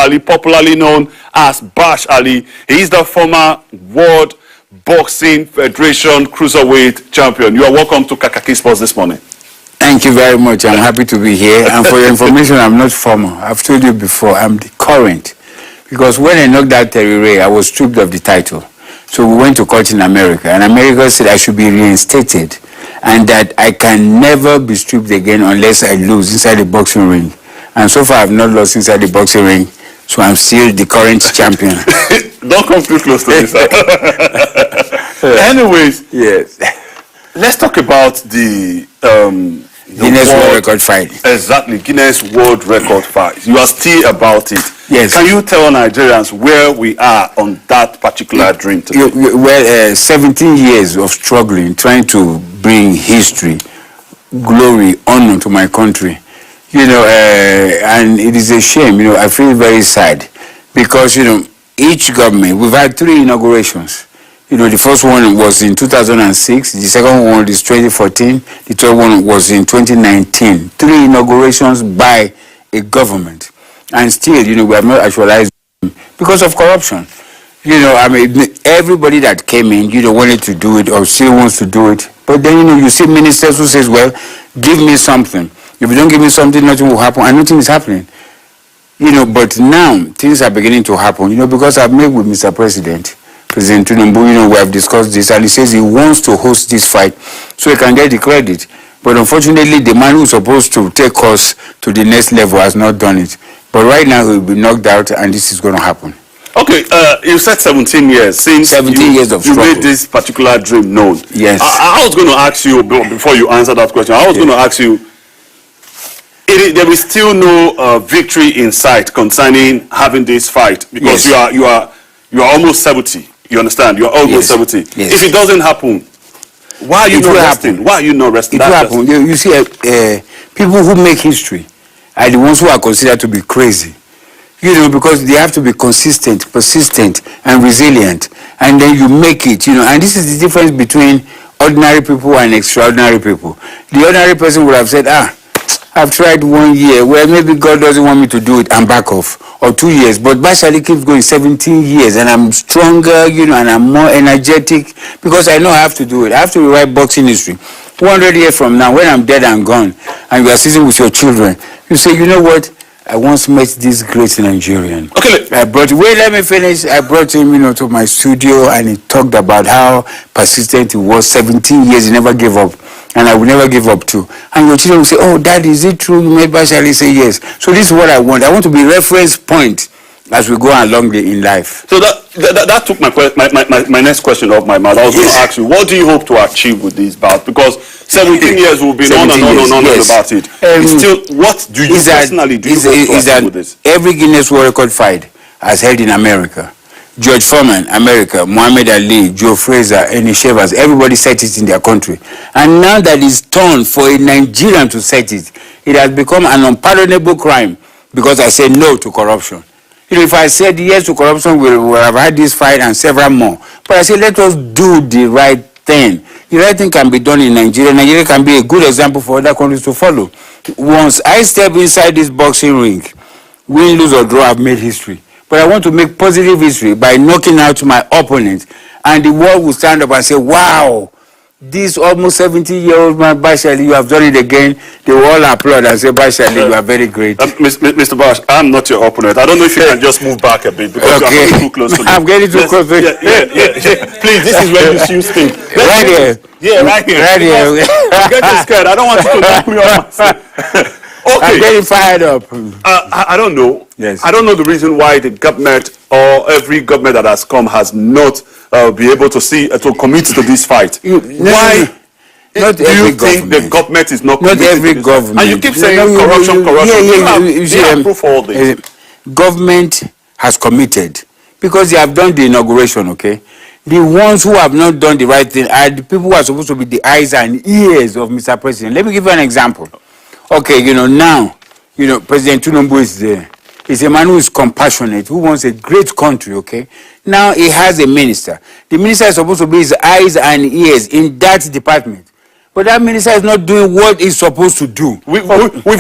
Ali, popularly known as Bash Ali. He is the former World Boxing Federation Cruiserweight champion. You are welcome to Kakaki Sports this morning. Thank you very much. I'm happy to be here. And for your information, I'm not former. I've told you before, I'm the current. Because when I knocked out Terry Ray, I was stripped of the title. So we went to court in America, and America said I should be reinstated and that I can never be stripped again unless I lose inside the boxing ring. And so far, I've not lost inside the boxing ring, so I'm still the current champion. Don't come too close to this. Anyways, yes. Let's talk about the Guinness World Record fight. Exactly, Guinness World Record fight. You are still about it. Yes. Can you tell Nigerians where we are on that particular dream today? Well, 17 years of struggling, trying to bring history, glory, honor to my country. You know, and it is a shame, you know, I feel very sad because, you know, each government, we've had 3 inaugurations. You know, the first one was in 2006, the second one is 2014, the third one was in 2019. 3 inaugurations by a government. And still, you know, we have not actualized them because of corruption. You know, I mean, everybody that came in, you know, wanted to do it or still wants to do it. But then, you know, you see ministers who says, well, give me something. If you don't give me something, nothing will happen, and nothing is happening. You know, but now, things are beginning to happen, you know, because I've met with Mr. President Tinubu, you know, we have discussed this, and he says he wants to host this fight so he can get the credit. But unfortunately, the man who's supposed to take us to the next level has not done it. But right now, he will be knocked out, and this is going to happen. Okay, you said 17 years since 17 years of struggle. You made this particular dream known. Yes. I was going to ask you, before you answer that question, I was going to ask you, there is still no victory in sight concerning having this fight because you are almost 70. You understand? You are almost 70. Yes. If it doesn't happen, why are you not resting? Why are you not resting? It will happen. You see, people who make history are the ones who are considered to be crazy. You know, because they have to be consistent, persistent, and resilient. And then you make it, you know. And this is the difference between ordinary people and extraordinary people. The ordinary person would have said, I've tried 1 year. Well, maybe God doesn't want me to do it and back off. Or 2 years. But Bashali keeps going 17 years. And I'm stronger, you know, and I'm more energetic. Because I know I have to do it. I have to rewrite boxing history. 100 years from now, when I'm dead and gone, and you are sitting with your children, you say, you know what? I once met this great Nigerian. Okay. Let me finish. I brought him, you know, to my studio, and he talked about how persistent he was. 17 years, he never gave up. And I will never give up too. And your children will say, oh, Dad, is it true? You made Bashali say yes. So this is what I want. I want to be reference point as we go along in life. So that took my next question off my mouth. I was going to ask you, what do you hope to achieve with this bout? Because 17 years will be on and on about it. Still, what do you personally do with this? Every Guinness World Record fight as held in America. George Foreman, America, Muhammad Ali, Joe Frazier, Eni Shevers, everybody set it in their country. And now that it's turn for a Nigerian to set it, it has become an unpardonable crime because I said no to corruption. You know, if I said yes to corruption, we would have had this fight and several more. But I said, let us do the right thing. The right thing can be done in Nigeria. Nigeria can be a good example for other countries to follow. Once I step inside this boxing ring, win, lose or draw, I've made history. But I want to make positive history by knocking out my opponent. And the world will stand up and say, wow, this almost 70-year-old man, Bashali, you have done it again. They will all applaud and say, Bashali, you are very great. Mr. Bash, I'm not your opponent. I don't know if you can just move back a bit because okay. you're too close to me. I'm getting too close to you. Please, this is where you speak. Right here. Yeah, right here. Right here. I'm getting scared. I don't want you to knock me off myself. Okay. I'm getting fired up. I don't know. Yes. I don't know the reason why the government or every government that has come has not be able to commit to this fight. Why? Not do every you think government. the government is not committed? Not every to this government. And you keep saying corruption. You see, approve all this. Government has committed because they have done the inauguration. Okay. The ones who have not done the right thing are the people who are supposed to be the eyes and ears of Mr. President. Let me give you an example. Okay, you know, now, you know, President Tinubu is there. He's a man who is compassionate, who wants a great country, okay? Now he has a minister. The minister is supposed to be his eyes and ears in that department. But that minister is not doing what he's supposed to do. We've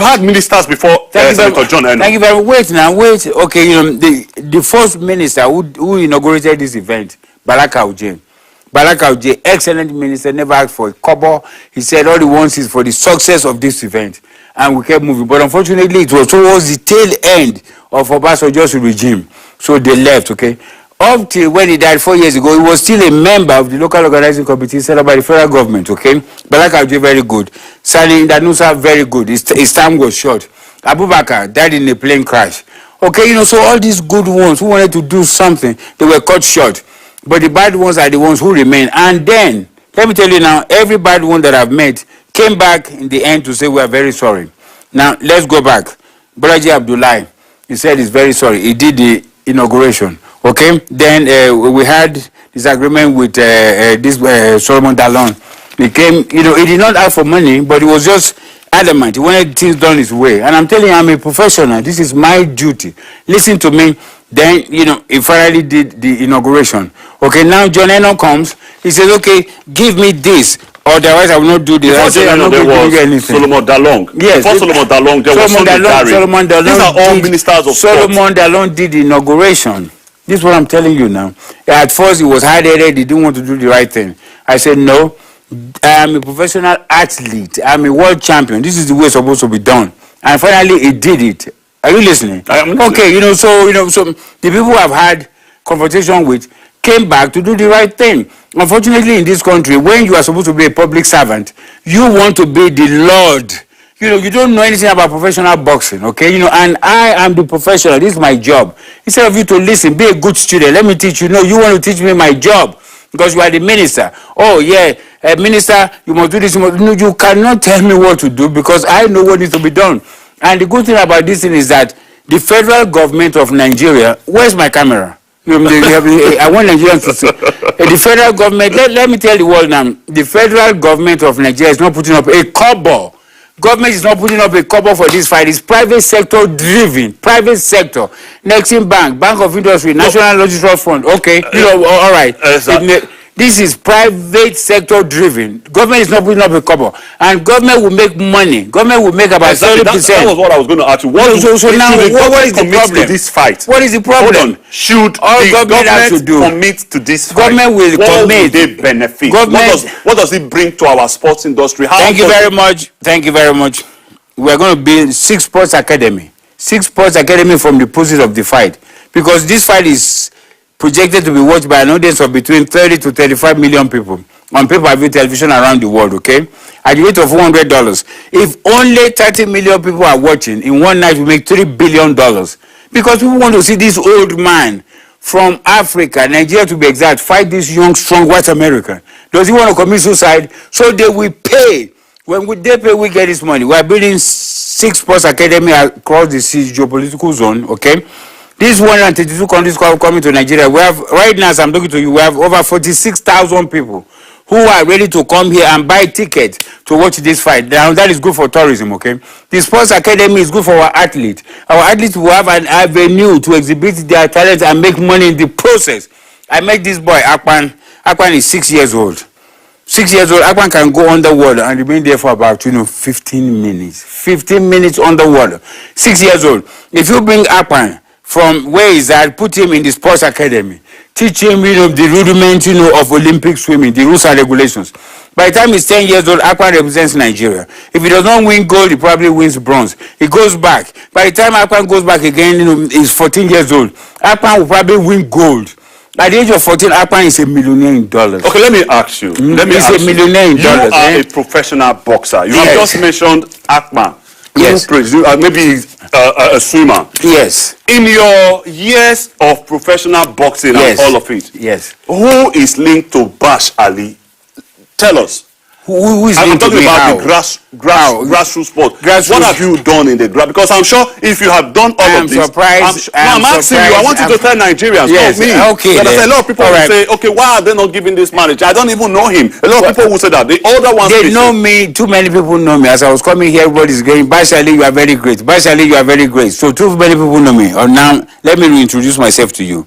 had ministers before, Senator John Eno. Thank you very much. Wait now, wait. Okay, you know, the first minister who inaugurated this event, Balaka Uje, excellent minister, never asked for a kobo. He said all he wants is for the success of this event. And we kept moving. But unfortunately, it was towards the tail end of Obasanjo's regime. So they left, okay? Up till when he died 4 years ago, he was still a member of the local organizing committee set up by the federal government, okay? Balaka Uje, very good. Sani Danusa, very good. His time was short. Abubakar died in a plane crash. Okay, you know, so all these good ones who wanted to do something, they were cut short. But the bad ones are the ones who remain. And then, let me tell you now, every bad one that I've met came back in the end to say we are very sorry. Now, let's go back. Bolaji Abdullahi, he said he's very sorry. He did the inauguration. Okay? Then we had disagreement with this Solomon Dalon. He came, you know, he did not ask for money, but he was just adamant. He wanted things done his way. And I'm telling you, I'm a professional. This is my duty. Listen to me. Then, you know, he finally did the inauguration. Okay, now John Eno comes. He says, okay, give me this. Otherwise, I will not do this. Before John Eno, there was Solomon Dalong. Yes. Before Solomon Dalong, there was Solomon Dalong. These are all ministers of Solomon Dalong did the inauguration. This is what I'm telling you now. At first, he was hard-headed. He didn't want to do the right thing. I said, no. I am a professional athlete. I'm a world champion. This is the way it's supposed to be done. And finally, he did it. Are you listening? I am listening. Okay, so the people who have had confrontation with came back to do the right thing. Unfortunately, in this country, when you are supposed to be a public servant, you want to be the Lord. You know, you don't know anything about professional boxing, okay? You know, and I am the professional. This is my job. Instead of you to listen, be a good student. Let me teach you. No, you want to teach me my job because you are the minister. Oh, yeah, minister, you must do this. No, you cannot tell me what to do because I know what needs to be done. And the good thing about this thing is that the federal government of Nigeria, where's my camera? I want Nigerians to see. The federal government, let me tell the world now, the federal government of Nigeria is not putting up a kobo. Government is not putting up a kobo for this fight. It's private sector driven. Private sector. Nexim Bank, Bank of Industry, National Logistics Fund. Okay, you know, all right. This is private sector driven. Government is not putting up a kobo. And government will make money. Government will make about 30%. That was what I was going to ask you. Now, what is the problem? To this fight? What is the problem? Hold on. Should all the government commit to this fight? Government will commit. What will they benefit? What does it bring to our sports industry? Thank you very much. Thank you very much. We are going to build 6 sports academy. 6 sports academy from the process of the fight. Because this fight is projected to be watched by an audience of between 30 to 35 million people on pay-per-view television around the world, okay? At the rate of $400. If only 30 million people are watching, in one night we make $3 billion. Because people want to see this old man from Africa, Nigeria to be exact, fight this young, strong white American. Does he want to commit suicide? So they will pay. When they pay, we get this money. We are building 6 sports academy across the geopolitical zone, okay? These 132 countries coming to Nigeria. We have, right now as I'm talking to you, we have over 46,000 people who are ready to come here and buy tickets to watch this fight. Now, that is good for tourism, okay? The Sports Academy is good for our athletes. Our athletes will have an avenue to exhibit their talents and make money in the process. I met this boy, Akpan. Akpan is 6 years old. 6 years old, Akpan can go underwater and remain there for about, 15 minutes. 15 minutes underwater. 6 years old. If you bring Akpan from where he's at, put him in the sports academy. Teach him, the rudiments, of Olympic swimming, the rules and regulations. By the time he's 10 years old, Akpan represents Nigeria. If he does not win gold, he probably wins bronze. He goes back. By the time Akpan goes back again, he's 14 years old. Akpan will probably win gold. At the age of 14, Akpan is a millionaire in dollars. Okay, let me ask you. He's a millionaire in dollars. You are a professional boxer. You have just mentioned Akpan. Yes. Maybe a swimmer. Yes. In your years of professional boxing and all of it, yes. Who is linked to Bash Ali? Tell us. Who is I'm linked to talking me? about How? the grassroots sport. What have you done in the grass? Because I'm sure if you have done all of this, I'm asking you. I want you to tell Nigerians, yes, not me. Okay. A lot of people will say, okay, why are they not giving this manage? I don't even know him. A lot of people will say that. The older ones, they know me. Too many people know me. As I was coming here, everybody's going, Bash Ali, you are very great. Bash Ali, you are very great. So too many people know me. Now, let me reintroduce myself to you.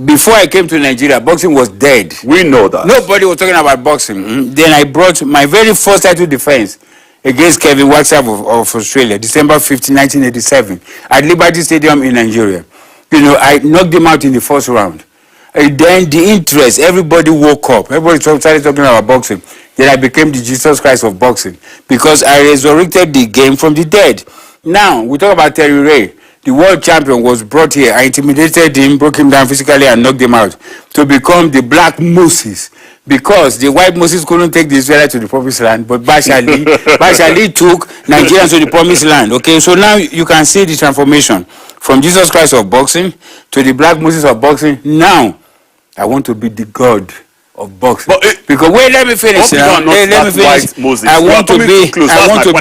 before I came to Nigeria, boxing was dead. We know that. Nobody was talking about boxing. Then I brought my very first title defense against Kevin Waxab of Australia, December 15, 1987, at Liberty Stadium in Nigeria. You know, I knocked him out in the first round. And then the interest, everybody woke up. Everybody started talking about boxing. Then I became the Jesus Christ of boxing because I resurrected the game from the dead. Now, we talk about Terry Ray. The world champion was brought here. I intimidated him, broke him down physically, and knocked him out to become the black Moses. Because the white Moses couldn't take the Israelites to the promised land, but Bashiru took Nigerians to the promised land. Okay, so now you can see the transformation from Jesus Christ of boxing to the black Moses of boxing. Now, I want to be the God of boxing. Because wait, let me finish. Let me finish. Moses. I want to be. I want to be.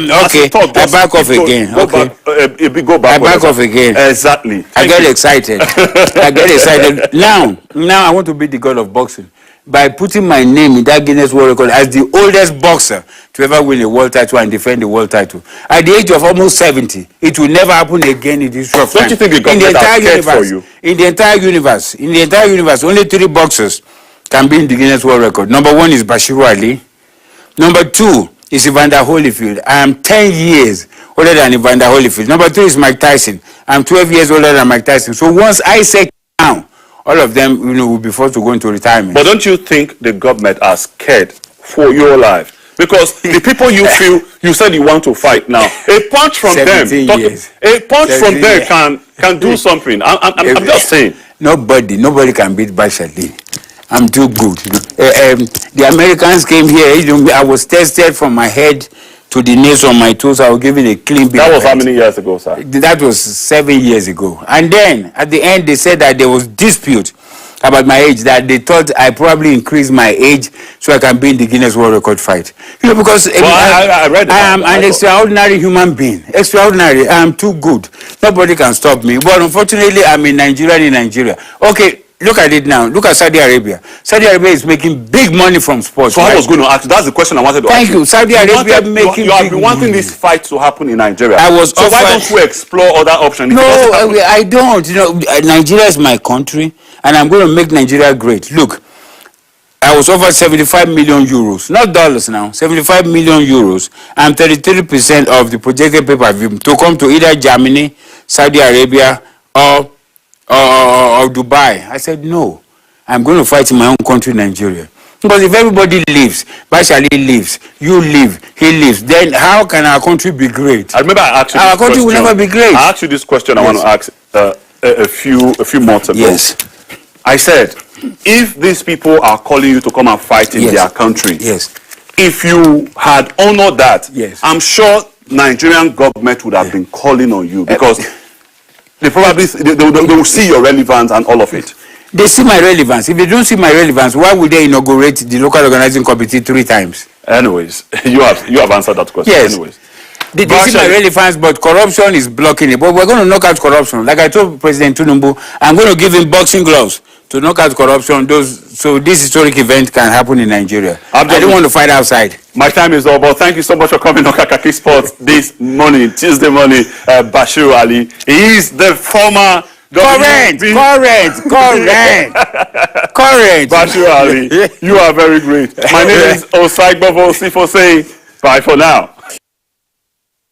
No, okay. I back off again. Okay. Go back. I back off again. Exactly. I get excited. I get excited. Now I want to be the God of boxing by putting my name in that Guinness World Record as the oldest boxer to ever win a world title and defend the world title. At the age of almost 70, it will never happen again in this short time. Don't you think the government has cared for you? In the entire universe, only 3 boxers can be in the Guinness World Record. Number 1 is Bashiru Ali. Number 2 is Evander Holyfield. I am 10 years older than Evander Holyfield. Number 3 is Mike Tyson. I'm 12 years older than Mike Tyson. So once I say down, all of them, will be forced to go into retirement. But don't you think the government has cared for your life? Because the people you feel, you said you want to fight now, a punch from them, from them can do something. I'm just saying. Nobody can beat Bashiru. I'm too good. The Americans came here. I was tested from my head to the nails on my toes. I was given a clean bill. That was how many years ago, sir? That was 7 years ago. And then at the end, they said that there was dispute about my age, that they thought I probably increased my age so I can be in the Guinness World Record fight. Because I read it. I am an extraordinary human being. Extraordinary. I am too good. Nobody can stop me. But unfortunately, I'm in Nigeria. Okay. Look at it now. Look at Saudi Arabia. Saudi Arabia is making big money from sports. So I was going to ask. That's the question I wanted to ask. Thank you. Saudi Arabia making. You have been wanting this fight to happen in Nigeria. So why don't you explore other options? No, I don't. Nigeria is my country, and I'm going to make Nigeria great. Look, I was offered 75 million euros, not dollars now. 75 million euros, and 33% of the projected pay-per-view to come to either Germany, Saudi Arabia, or Dubai. I said, no, I'm going to fight in my own country, Nigeria. Because if everybody leaves, Bashiru leaves, you leave, he leaves, then how can our country be great? I remember I asked you our country will never be great. I asked you this question. Yes. I want to ask a few months ago. Yes. I said, if these people are calling you to come and fight in their country, if you had honored that, I'm sure Nigerian government would have been calling on you because they will see your relevance and all of it. They see my relevance. If they don't see my relevance, why would they inaugurate the local organizing committee 3 times? Anyways, you have answered that question. Yes. Anyways. They see my relevance, but corruption is blocking it. But we're going to knock out corruption. Like I told President Tinubu, I'm going to give him boxing gloves to knock out corruption. So this historic event can happen in Nigeria. I don't want to fight outside. My time is over. Thank you so much for coming on Kakaki Sports this morning, Tuesday morning. Bashiru Ali. He is the former... Correct. Bashiru Ali, you are very great. My name is Osai Bovo Sifo saying bye for now.